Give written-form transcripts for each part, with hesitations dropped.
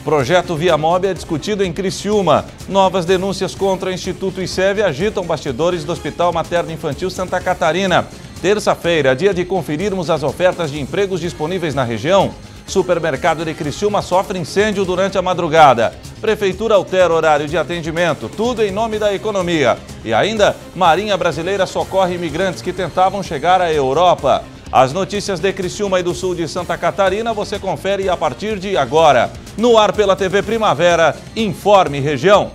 Projeto Viamob é discutido em Criciúma. Novas denúncias contra o Instituto ICEV agitam bastidores do Hospital Materno Infantil Santa Catarina. Terça-feira, dia de conferirmos as ofertas de empregos disponíveis na região. Supermercado de Criciúma sofre incêndio durante a madrugada. Prefeitura altera horário de atendimento, tudo em nome da economia. E ainda, Marinha Brasileira socorre imigrantes que tentavam chegar à Europa. As notícias de Criciúma e do sul de Santa Catarina você confere a partir de agora. No ar pela TV Primavera, Informe Região.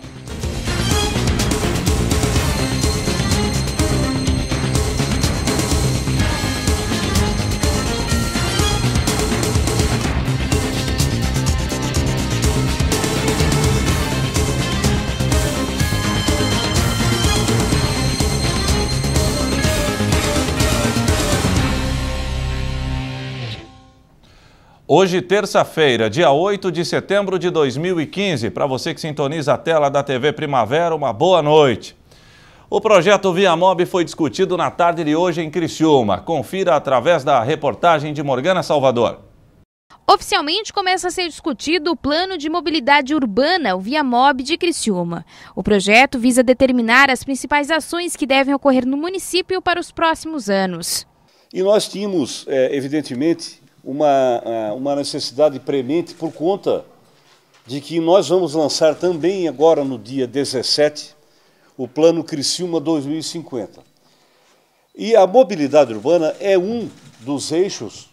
Hoje, terça-feira, dia 8 de setembro de 2015, para você que sintoniza a tela da TV Primavera, uma boa noite. O projeto Viamob foi discutido na tarde de hoje em Criciúma. Confira através da reportagem de Morgana Salvador. Oficialmente começa a ser discutido o Plano de Mobilidade Urbana, o Viamob de Criciúma. O projeto visa determinar as principais ações que devem ocorrer no município para os próximos anos. E nós tínhamos, evidentemente, uma necessidade premente por conta de que nós vamos lançar também agora no dia 17 o Plano Criciúma 2050. E a mobilidade urbana é um dos eixos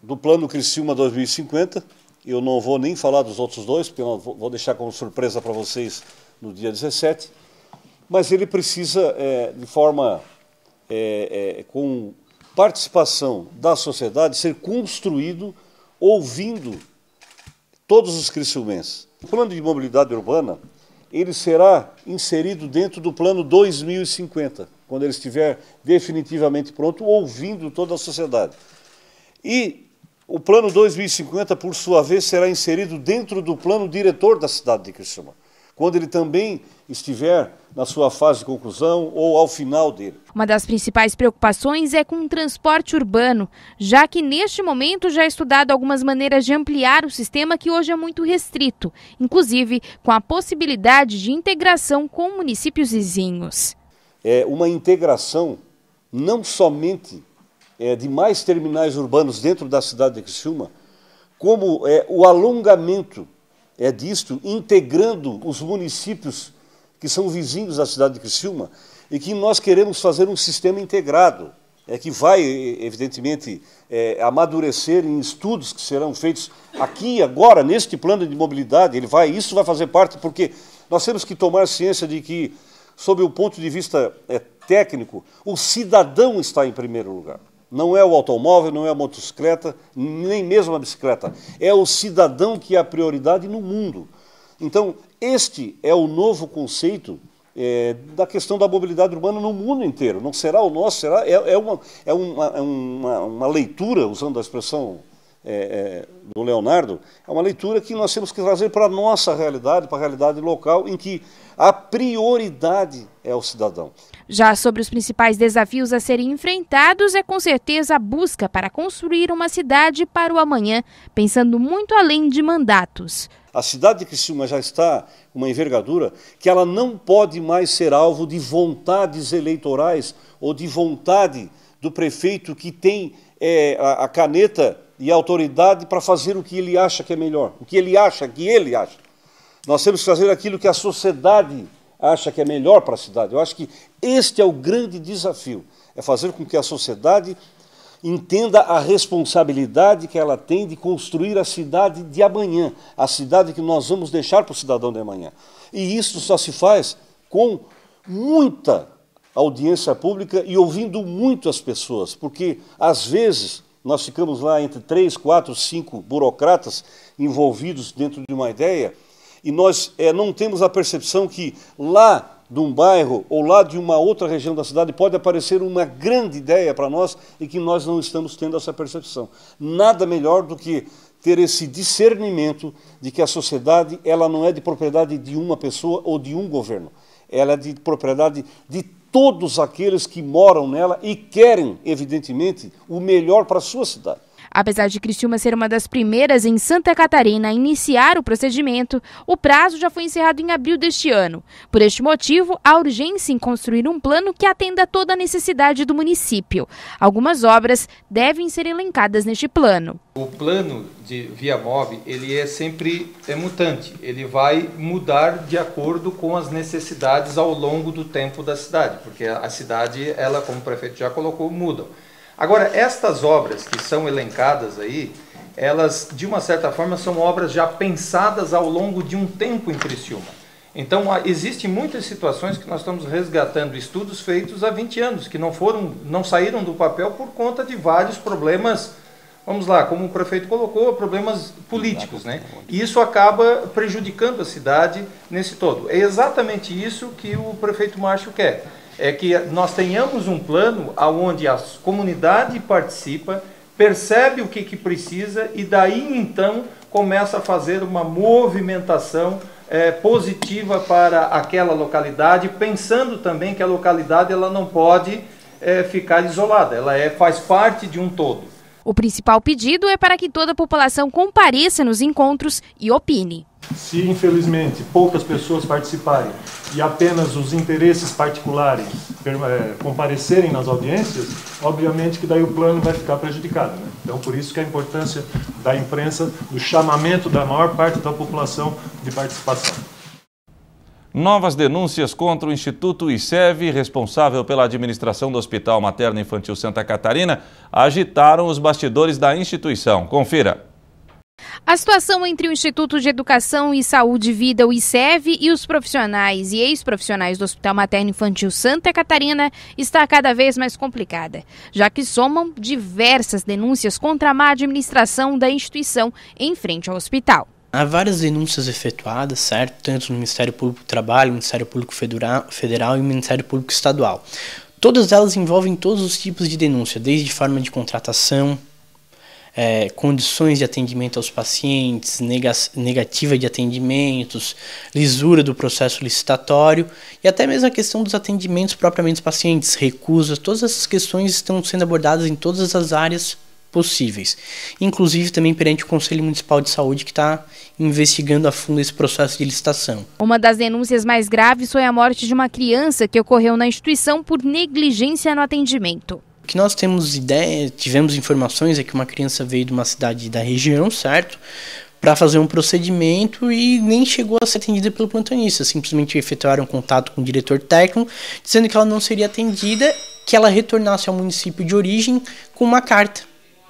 do Plano Criciúma 2050. Eu não vou nem falar dos outros dois, porque eu vou deixar como surpresa para vocês no dia 17, mas ele precisa, de forma com participação da sociedade, ser construído ouvindo todos os criciumenses. O plano de mobilidade urbana, ele será inserido dentro do plano 2050, quando ele estiver definitivamente pronto, ouvindo toda a sociedade. E o plano 2050, por sua vez, será inserido dentro do plano diretor da cidade de Criciúma, quando ele também estiver na sua fase de conclusão ou ao final dele. Uma das principais preocupações é com o transporte urbano, já que neste momento já é estudado algumas maneiras de ampliar o sistema que hoje é muito restrito, inclusive com a possibilidade de integração com municípios vizinhos. É uma integração não somente de mais terminais urbanos dentro da cidade de Criciúma, como o alongamento disto, integrando os municípios que são vizinhos da cidade de Criciúma, e que nós queremos fazer um sistema integrado, que vai, evidentemente, amadurecer em estudos que serão feitos aqui, agora, neste plano de mobilidade. Isso vai fazer parte, porque nós temos que tomar ciência de que, sob o ponto de vista técnico, o cidadão está em primeiro lugar. Não é o automóvel, não é a motocicleta, nem mesmo a bicicleta. É o cidadão que é a prioridade no mundo. Então, este é o novo conceito da questão da mobilidade urbana no mundo inteiro. Não será o nosso, uma leitura, usando a expressão do Leonardo, é uma leitura que nós temos que trazer para a nossa realidade, para a realidade local, em que a prioridade é o cidadão. Já sobre os principais desafios a serem enfrentados, é com certeza a busca para construir uma cidade para o amanhã, pensando muito além de mandatos. A cidade de Criciúma já está uma envergadura que ela não pode mais ser alvo de vontades eleitorais ou de vontade do prefeito que tem a caneta e a autoridade para fazer o que ele acha que é melhor, o que ele acha. Nós temos que fazer aquilo que a sociedade acha que é melhor para a cidade. Eu acho que este é o grande desafio, é fazer com que a sociedade entenda a responsabilidade que ela tem de construir a cidade de amanhã, a cidade que nós vamos deixar para o cidadão de amanhã. E isso só se faz com muita audiência pública e ouvindo muito as pessoas, porque às vezes nós ficamos lá entre 3, 4, 5 burocratas envolvidos dentro de uma ideia e nós não temos a percepção que lá de um bairro ou lá de uma outra região da cidade pode aparecer uma grande ideia para nós e que nós não estamos tendo essa percepção. Nada melhor do que ter esse discernimento de que a sociedade ela não é de propriedade de uma pessoa ou de um governo. Ela é de propriedade de todos aqueles que moram nela e querem, evidentemente, o melhor para a sua cidade. Apesar de Criciúma ser uma das primeiras em Santa Catarina a iniciar o procedimento, o prazo já foi encerrado em abril deste ano. Por este motivo, há urgência em construir um plano que atenda a toda a necessidade do município. Algumas obras devem ser elencadas neste plano. O plano de Viamob, ele é mutante, ele vai mudar de acordo com as necessidades ao longo do tempo da cidade, porque a cidade, ela, como o prefeito já colocou, muda. Agora, estas obras que são elencadas aí, elas, de uma certa forma, são obras já pensadas ao longo de um tempo em Criciúma. Então, existem muitas situações que nós estamos resgatando estudos feitos há 20 anos, que não saíram do papel por conta de vários problemas, vamos lá, como o prefeito colocou, problemas políticos, né? E isso acaba prejudicando a cidade nesse todo. É exatamente isso que o prefeito Márcio quer. É que nós tenhamos um plano onde a comunidade participa, percebe o que precisa e daí então começa a fazer uma movimentação positiva para aquela localidade, pensando também que a localidade ela não pode ficar isolada, ela faz parte de um todo. O principal pedido é para que toda a população compareça nos encontros e opine. Se, infelizmente, poucas pessoas participarem e apenas os interesses particulares comparecerem nas audiências, obviamente que daí o plano vai ficar prejudicado, né? Então, por isso que a importância da imprensa, do chamamento da maior parte da população de participação. Novas denúncias contra o Instituto ICEV, responsável pela administração do Hospital Materno Infantil Santa Catarina, agitaram os bastidores da instituição. Confira. A situação entre o Instituto de Educação e Saúde e Vida, o ICEV, e os profissionais e ex-profissionais do Hospital Materno Infantil Santa Catarina está cada vez mais complicada, já que somam diversas denúncias contra a má administração da instituição em frente ao hospital. Há várias denúncias efetuadas, certo? Tanto no Ministério Público do Trabalho, Ministério Público Federal e Ministério Público Estadual. Todas elas envolvem todos os tipos de denúncia, desde forma de contratação, condições de atendimento aos pacientes, negativa de atendimentos, lisura do processo licitatório e até mesmo a questão dos atendimentos propriamente dos pacientes, recusas. Todas essas questões estão sendo abordadas em todas as áreas possíveis, inclusive também perante o Conselho Municipal de Saúde, que está investigando a fundo esse processo de licitação. Uma das denúncias mais graves foi a morte de uma criança que ocorreu na instituição por negligência no atendimento. O que nós tivemos informações é que uma criança veio de uma cidade da região, certo? Para fazer um procedimento e nem chegou a ser atendida pelo plantonista. Simplesmente efetuaram contato com o diretor técnico, dizendo que ela não seria atendida, que ela retornasse ao município de origem com uma carta.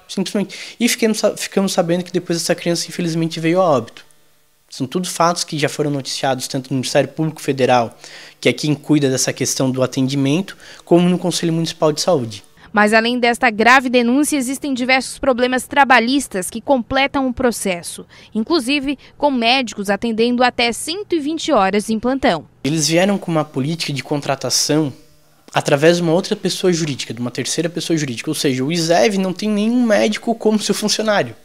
Simplesmente. E ficamos sabendo que depois essa criança infelizmente veio a óbito. São tudo fatos que já foram noticiados tanto no Ministério Público Federal, que é quem cuida dessa questão do atendimento, como no Conselho Municipal de Saúde. Mas além desta grave denúncia, existem diversos problemas trabalhistas que completam o processo, inclusive com médicos atendendo até 120 horas em plantão. Eles vieram com uma política de contratação através de uma outra pessoa jurídica, de uma terceira pessoa jurídica, ou seja, o ICEV não tem nenhum médico como seu funcionário.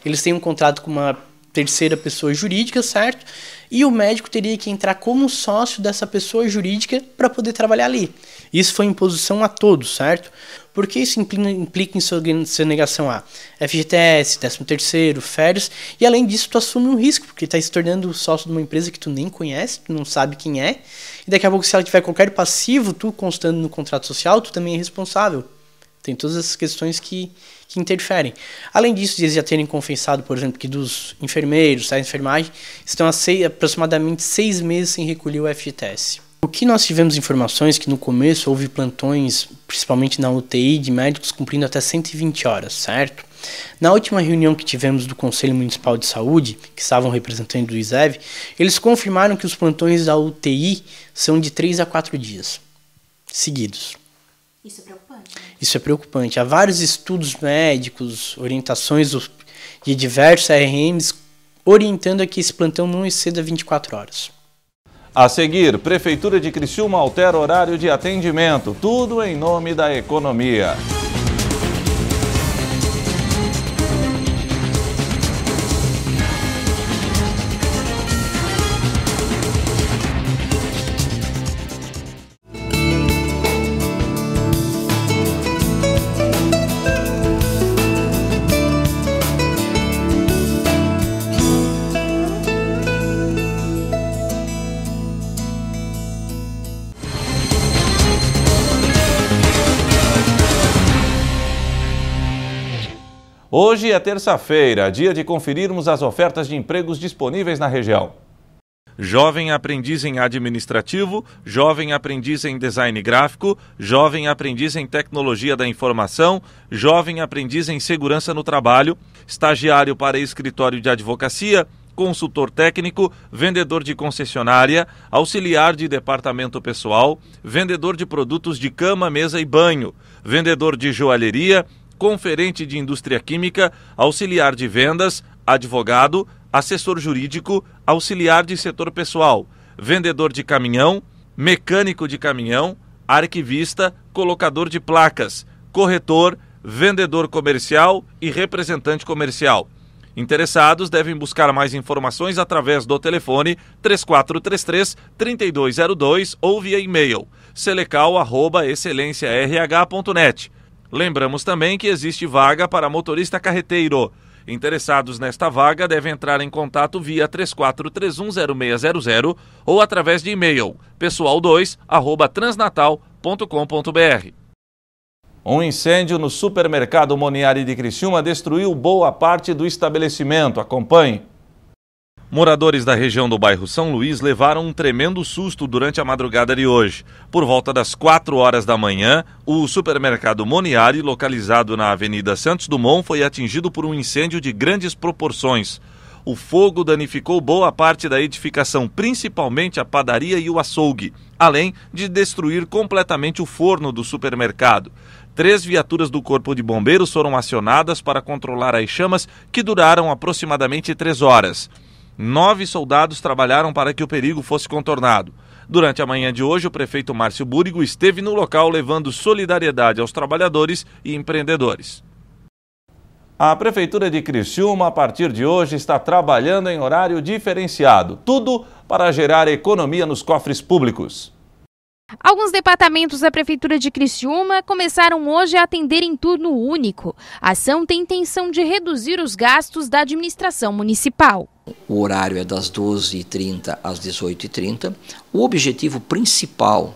Eles têm um contrato com uma terceira pessoa jurídica, certo? E o médico teria que entrar como sócio dessa pessoa jurídica para poder trabalhar ali. Isso foi imposição a todos, certo? Porque isso implica em sonegação a FGTS, 13º, férias, e além disso tu assume um risco, porque está se tornando sócio de uma empresa que tu nem conhece, tu não sabe quem é, e daqui a pouco se ela tiver qualquer passivo, tu constando no contrato social, tu também é responsável. Tem todas essas questões que interferem. Além disso, eles já terem confessado, por exemplo, que dos enfermeiros, da enfermagem, estão há aproximadamente 6 meses sem recolher o FGTS. O que nós tivemos informações que no começo houve plantões, principalmente na UTI, de médicos cumprindo até 120 horas, certo? Na última reunião que tivemos do Conselho Municipal de Saúde, que estavam representando do ICEV, eles confirmaram que os plantões da UTI são de 3 a 4 dias seguidos. Isso é preocupante. Isso é preocupante. Há vários estudos médicos, orientações de diversos RMs orientando a que esse plantão não exceda 24 horas. A seguir, Prefeitura de Criciúma altera horário de atendimento, tudo em nome da economia. Hoje é terça-feira, dia de conferirmos as ofertas de empregos disponíveis na região. Jovem aprendiz em administrativo, jovem aprendiz em design gráfico, jovem aprendiz em tecnologia da informação, jovem aprendiz em segurança no trabalho, estagiário para escritório de advocacia, consultor técnico, vendedor de concessionária, auxiliar de departamento pessoal, vendedor de produtos de cama, mesa e banho, vendedor de joalheria, conferente de indústria química, auxiliar de vendas, advogado, assessor jurídico, auxiliar de setor pessoal, vendedor de caminhão, mecânico de caminhão, arquivista, colocador de placas, corretor, vendedor comercial e representante comercial. Interessados devem buscar mais informações através do telefone 3433-3202 ou via e-mail selecal@excelenciarh.net. Lembramos também que existe vaga para motorista carreteiro. Interessados nesta vaga devem entrar em contato via 34310600 ou através de e-mail pessoal2@transnatal.com.br. Um incêndio no supermercado Moniari de Criciúma destruiu boa parte do estabelecimento. Acompanhe. Moradores da região do bairro São Luís levaram um tremendo susto durante a madrugada de hoje. Por volta das 4 horas da manhã, o supermercado Moniari, localizado na Avenida Santos Dumont, foi atingido por um incêndio de grandes proporções. O fogo danificou boa parte da edificação, principalmente a padaria e o açougue, além de destruir completamente o forno do supermercado. 3 viaturas do Corpo de Bombeiros foram acionadas para controlar as chamas, que duraram aproximadamente 3 horas. 9 soldados trabalharam para que o perigo fosse contornado. Durante a manhã de hoje, o prefeito Márcio Búrigo esteve no local levando solidariedade aos trabalhadores e empreendedores. A Prefeitura de Criciúma, a partir de hoje, está trabalhando em horário diferenciado. Tudo para gerar economia nos cofres públicos. Alguns departamentos da Prefeitura de Criciúma começaram hoje a atender em turno único. A ação tem intenção de reduzir os gastos da administração municipal. O horário é das 12h30 às 18h30. O objetivo principal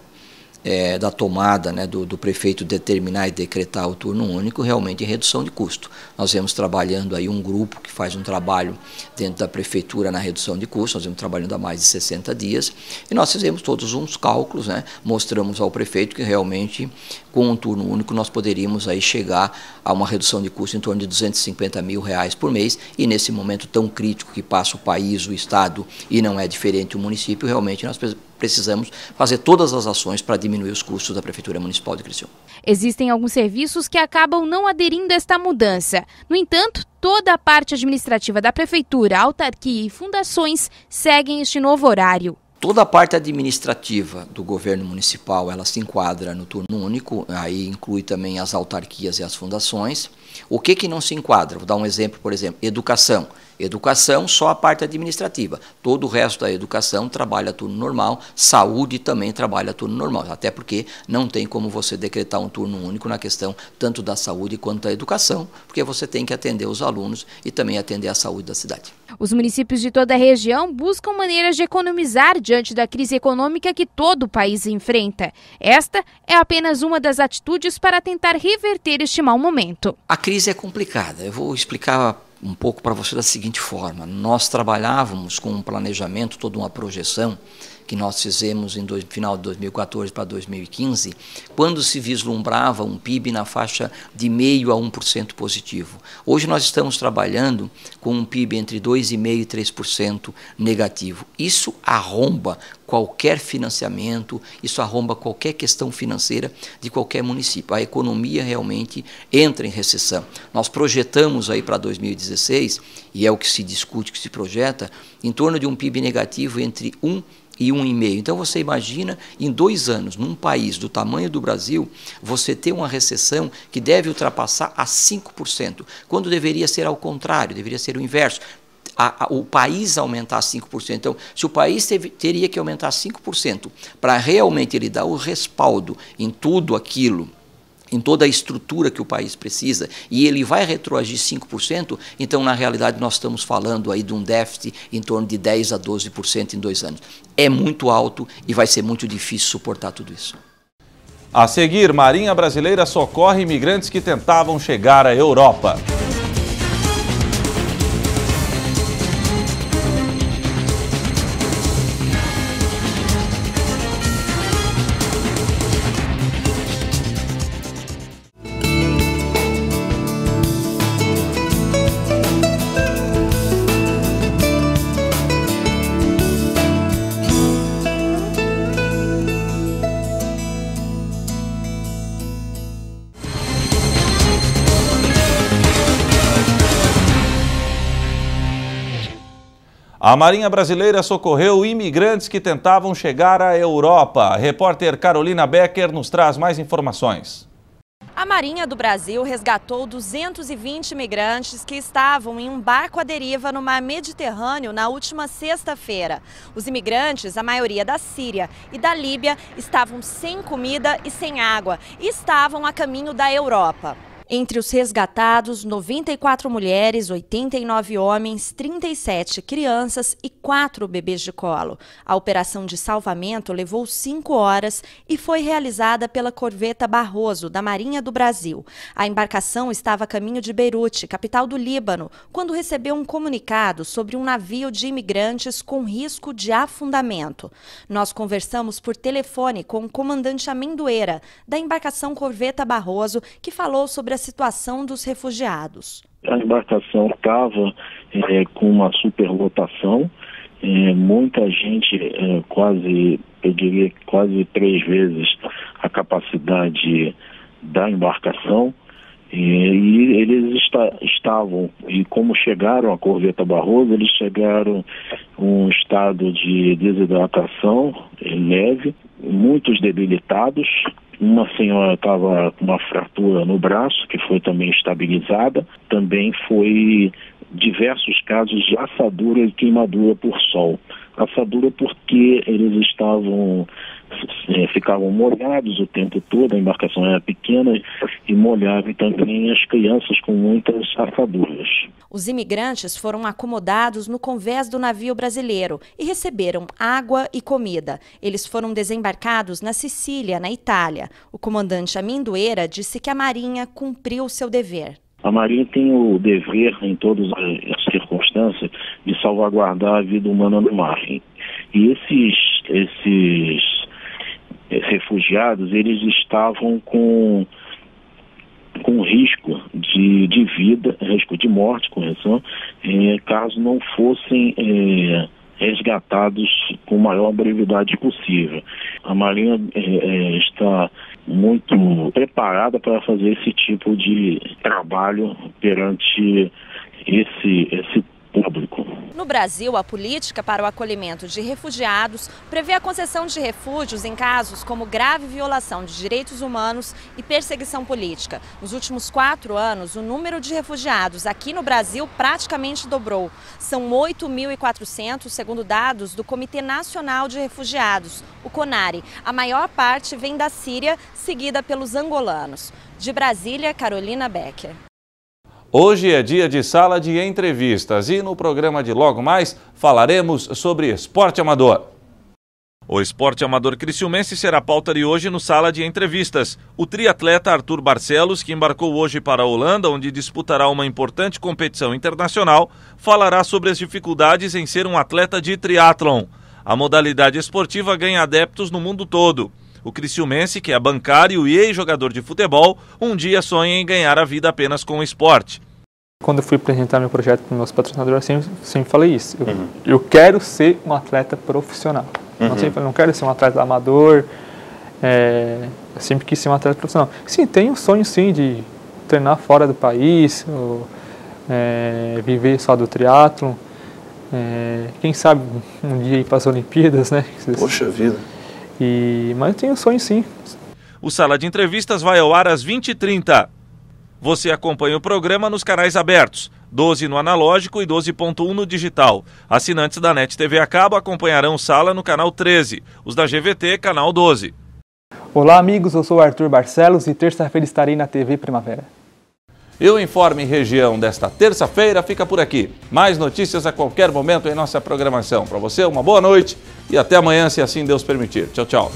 da tomada, do prefeito determinar e decretar o turno único, realmente é redução de custo. Nós vemos trabalhando aí um grupo que faz um trabalho dentro da prefeitura na redução de custo, nós vemos trabalhando há mais de 60 dias, e nós fizemos todos uns cálculos, mostramos ao prefeito que realmente com um turno único nós poderíamos aí chegar a uma redução de custo em torno de R$250 mil por mês, e nesse momento tão crítico que passa o país, o estado, e não é diferente o município, realmente nós precisamos fazer todas as ações para diminuir os custos da Prefeitura Municipal de Criciúma. Existem alguns serviços que acabam não aderindo a esta mudança. No entanto, toda a parte administrativa da Prefeitura, autarquia e fundações seguem este novo horário. Toda a parte administrativa do governo municipal, ela se enquadra no turno único, aí inclui também as autarquias e as fundações. O que não se enquadra? Vou dar um exemplo, por exemplo, educação. Educação, só a parte administrativa. Todo o resto da educação trabalha turno normal, saúde também trabalha turno normal, até porque não tem como você decretar um turno único na questão tanto da saúde quanto da educação, porque você tem que atender os alunos e também atender a saúde da cidade. Os municípios de toda a região buscam maneiras de economizar diante da crise econômica que todo o país enfrenta. Esta é apenas uma das atitudes para tentar reverter este mau momento. A crise é complicada, eu vou explicar um pouco para você da seguinte forma. Nós trabalhávamos com um planejamento, toda uma projeção que nós fizemos em final de 2014 para 2015, quando se vislumbrava um PIB na faixa de 0,5% a 1% positivo. Hoje nós estamos trabalhando com um PIB entre 2,5% e 3% negativo. Isso arromba qualquer financiamento, isso arromba qualquer questão financeira de qualquer município. A economia realmente entra em recessão. Nós projetamos aí para 2016, e é o que se discute, que se projeta, em torno de um PIB negativo entre 1% e 1,5%. Então você imagina, em 2 anos, num país do tamanho do Brasil, você ter uma recessão que deve ultrapassar a 5%, quando deveria ser ao contrário, deveria ser o inverso. O país aumentar 5%. Então, se o país teria que aumentar 5% para realmente ele dar o respaldo em tudo aquilo, em toda a estrutura que o país precisa, e ele vai retroagir 5%, então, na realidade, nós estamos falando aí de um déficit em torno de 10% a 12% em 2 anos. É muito alto e vai ser muito difícil suportar tudo isso. A seguir, Marinha Brasileira socorre imigrantes que tentavam chegar à Europa. A Marinha Brasileira socorreu imigrantes que tentavam chegar à Europa. A repórter Carolina Becker nos traz mais informações. A Marinha do Brasil resgatou 220 imigrantes que estavam em um barco à deriva no mar Mediterrâneo na última sexta-feira. Os imigrantes, a maioria da Síria e da Líbia, estavam sem comida e sem água e estavam a caminho da Europa. Entre os resgatados, 94 mulheres, 89 homens, 37 crianças e 4 bebês de colo. A operação de salvamento levou 5 horas e foi realizada pela corveta Barroso, da Marinha do Brasil. A embarcação estava a caminho de Beirute, capital do Líbano, quando recebeu um comunicado sobre um navio de imigrantes com risco de afundamento. Nós conversamos por telefone com o comandante Amendoeira, da embarcação corveta Barroso, que falou sobre a situação dos refugiados. A embarcação estava com uma superlotação, muita gente, eu diria quase 3 vezes a capacidade da embarcação, e eles estavam, e como chegaram a corveta Barroso, eles chegaram em um estado de desidratação leve, muitos debilitados. Uma senhora estava com uma fratura no braço, que foi também estabilizada. Também foi diversos casos de assadura e queimadura por sol. Assadura porque eles ficavam molhados o tempo todo, a embarcação era pequena e molhava também as crianças com muitas assaduras. Os imigrantes foram acomodados no convés do navio brasileiro e receberam água e comida. Eles foram desembarcados na Sicília, na Itália. O comandante Amendoeira disse que a Marinha cumpriu seu dever. A Marinha tem o dever, em todas as circunstâncias, de salvaguardar a vida humana no mar. E esses refugiados, eles estavam com risco de vida, risco de morte, correção, caso não fossem resgatados com a maior brevidade possível. A Marinha está muito preparada para fazer esse tipo de trabalho perante esse público. No Brasil, a política para o acolhimento de refugiados prevê a concessão de refúgios em casos como grave violação de direitos humanos e perseguição política. Nos últimos 4 anos, o número de refugiados aqui no Brasil praticamente dobrou. São 8.400, segundo dados do Comitê Nacional de Refugiados, o CONARE. A maior parte vem da Síria, seguida pelos angolanos. De Brasília, Carolina Becker. Hoje é dia de sala de entrevistas e no programa de logo mais falaremos sobre esporte amador. O esporte amador criciumense será pauta de hoje no Sala de Entrevistas. O triatleta Arthur Barcelos, que embarcou hoje para a Holanda, onde disputará uma importante competição internacional, falará sobre as dificuldades em ser um atleta de triatlon. A modalidade esportiva ganha adeptos no mundo todo. O criciumense, que é bancário e ex-jogador de futebol, um dia sonha em ganhar a vida apenas com o esporte. Quando eu fui apresentar meu projeto para meus patrocinadores, sempre falei isso. Eu quero ser um atleta profissional. Não quero ser um atleta amador. Eu sempre quis ser um atleta profissional. Sim, tenho um sonho sim de treinar fora do país, viver só do triatlon. Quem sabe um dia ir para as Olimpíadas, né? Poxa vida. Mas eu tenho um sonho sim. O Sala de Entrevistas vai ao ar às 20h30. Você acompanha o programa nos canais abertos, 12 no analógico e 12.1 no digital. Assinantes da NET TV a cabo acompanharão Sala no canal 13, os da GVT, canal 12. Olá amigos, eu sou o Arthur Barcelos e terça-feira estarei na TV Primavera. E o Informe Região desta terça-feira fica por aqui. Mais notícias a qualquer momento em nossa programação. Para você, uma boa noite e até amanhã, se assim Deus permitir. Tchau, tchau.